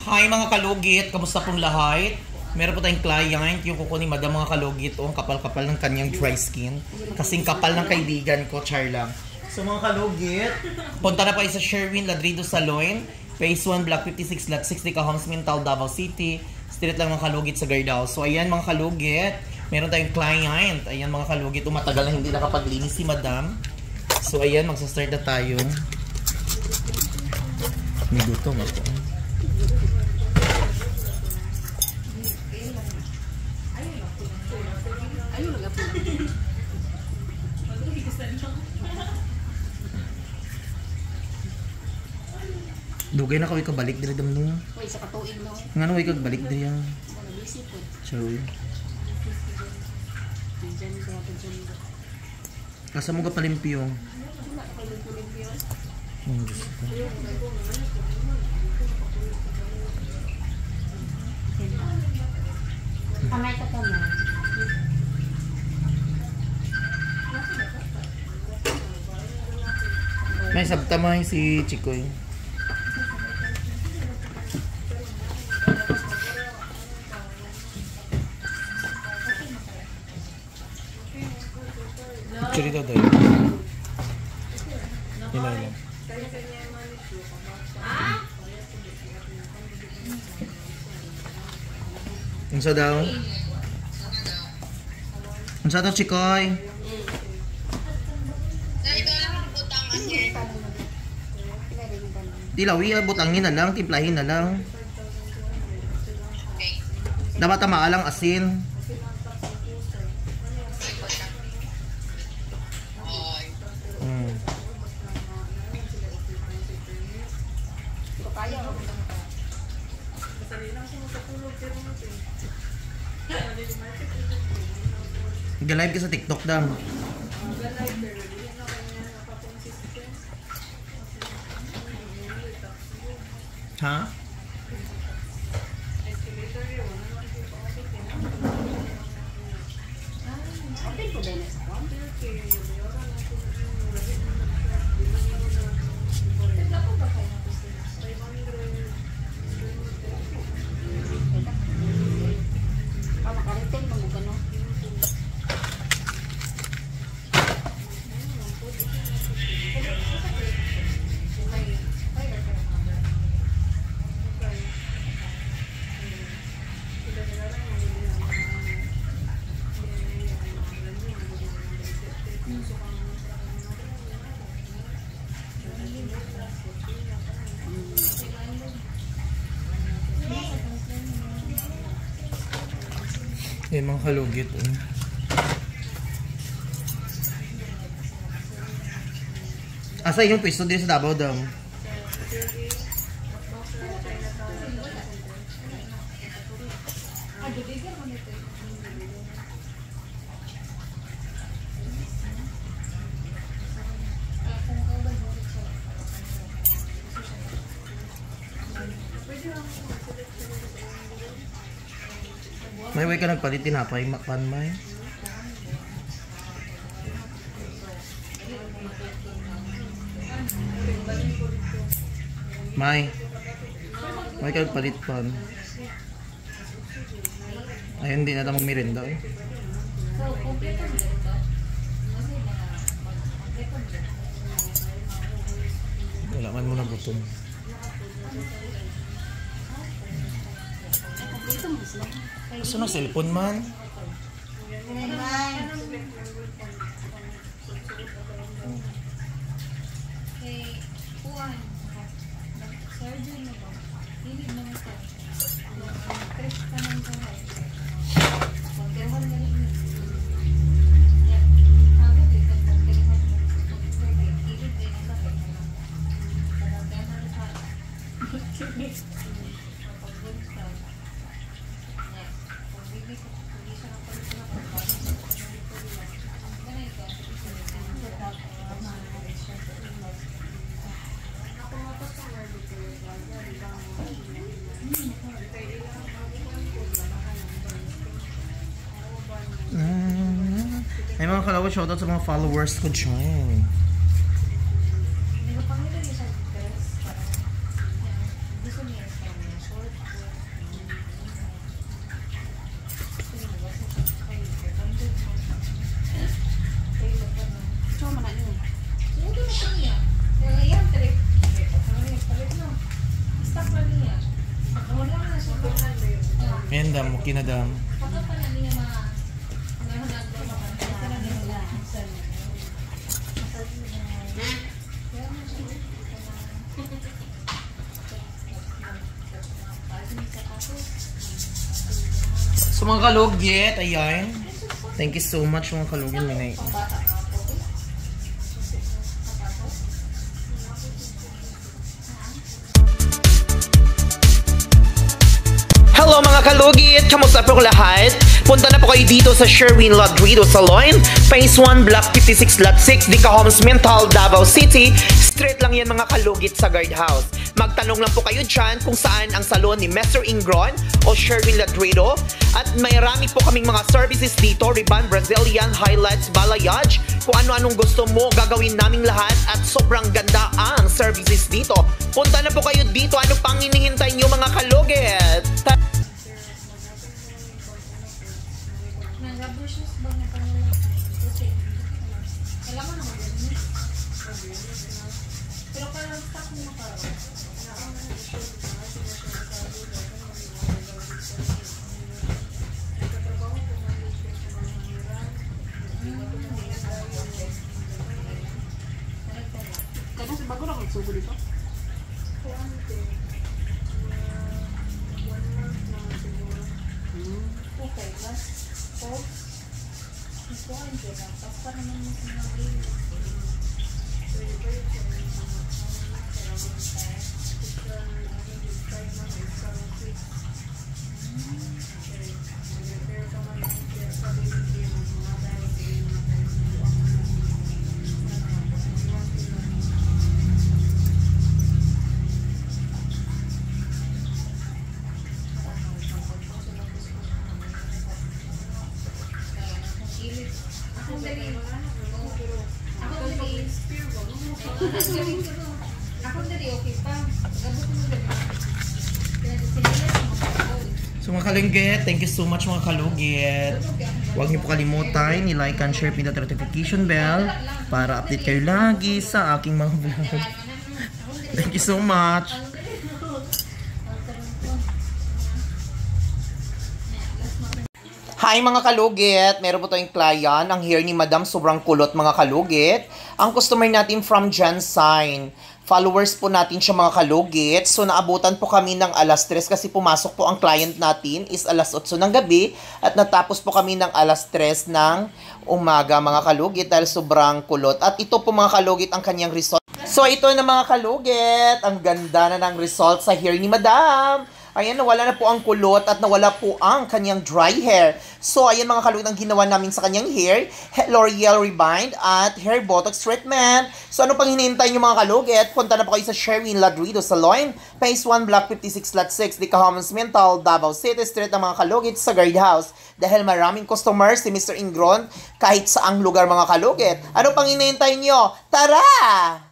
Hi mga kalugit, kamusta pong lahat? Meron po tayong client, yung kukunin madam mga kalugit, ang kapal-kapal ng kanyang dry skin. Kasing kapal ng kaibigan ko, char lang. So mga kalugit, punta na po sa Sherwin Ladrido Salon, Phase 1, Block 56, Lot 60, Cahoms, Mintal, Davao City. Street lang mga kalugit sa Gardao. So ayan mga kalugit, meron tayong client. Ayan mga kalugit, matagal na hindi nakapaglinis si madam. So ayan, magsa-start na tayo. May gutom ako. Dugay na kaway kabalik diri dam no. Uy, sa katuig no. Ngano way kagbalik diri ang. Wala busy po. Sorry. Asa mo ka palimpyo? Wala ka limpyo. Gusto ko. Kamay ka pa mo. May sabtamay si Chikoy. Cerita tayo. Hinay lang. Unsa daw? Unsa daw, Chikoy? Dilawi, butangin na lang, timplahin na lang. Dapat maalang asin. Nag-live ka sa TikTok dam. Ha? Yung mga kalugit. Asa yung pwesto din sa Davao Dam? May way ka nagpalit tinapay, makpan may. May ka nagpalit pan. Ayun, hindi na tayo magmirenda eh. Wala man mo na gutom. Gusto ng cellphone man? Ay mga kalawa, shoutout sa mga followers ko dyan. Ayan, dam. Okay na, dam. So mga kalugit, ayan. Thank you so much mga kalugit. Minay. Hello mga kalugit! Kamusta po lahat? Punta na po kayo dito sa Sherwin Ladrido Salon, Phase 1, Block 56, Lot 6, Dica Homes, Mental, Davao City. Straight lang yan mga kalugit sa guardhouse. Magtanong lang po kayo dyan kung saan ang salon ni Mr. Ingron o Sherwin Ladrido. At may rami po kaming mga services dito, Ribbon, Brazilian, Highlights, Balayage. Kung ano-anong gusto mo, gagawin naming lahat at sobrang ganda ang services dito. Punta na po kayo dito. Ano pang hinihintay nyo mga kalugit? Pero parang stock mo parang. Kaya sa bago na magsugo dito? Okay, last fourth. Ito ang dyan. Tapos pa naman mo sinabi. So mga kalugit, thank you so much mga kalugit. Huwag niyo po kalimutan, i-like and share pin the notification bell para update kayo lagi sa aking mga vlog. Thank you so much. Hi mga kalugit! Meron po tayong client. Ang hair ni Madam sobrang kulot mga kalugit. Ang customer natin from Jansign. Followers po natin siya mga kalugit. So naabutan po kami ng alas 3 kasi pumasok po ang client natin is alas 8 ng gabi. At natapos po kami ng alas 3 ng umaga mga kalugit dahil sobrang kulot. At ito po mga kalugit ang kanyang result. So ito na mga kalugit. Ang ganda na ng result sa hair ni Madam. Ayan, nawala na po ang kulot at nawala po ang kanyang dry hair. So, ayan mga kalugit ang ginawa namin sa kanyang hair. L'Oreal Rebind at Hair Botox Treatment. So, ano pang hinihintay nyo mga kalugit? Punta na po kayo sa Sherwin Ladrido Salon, Phase 1, Block 56, Lot 6, Dica Homes, Mental, Davao City, Street ng mga kalugit sa guardhouse. Dahil maraming customers si Mr. Ingron kahit saang lugar mga kalugit. Ano pang hinihintay nyo? Tara!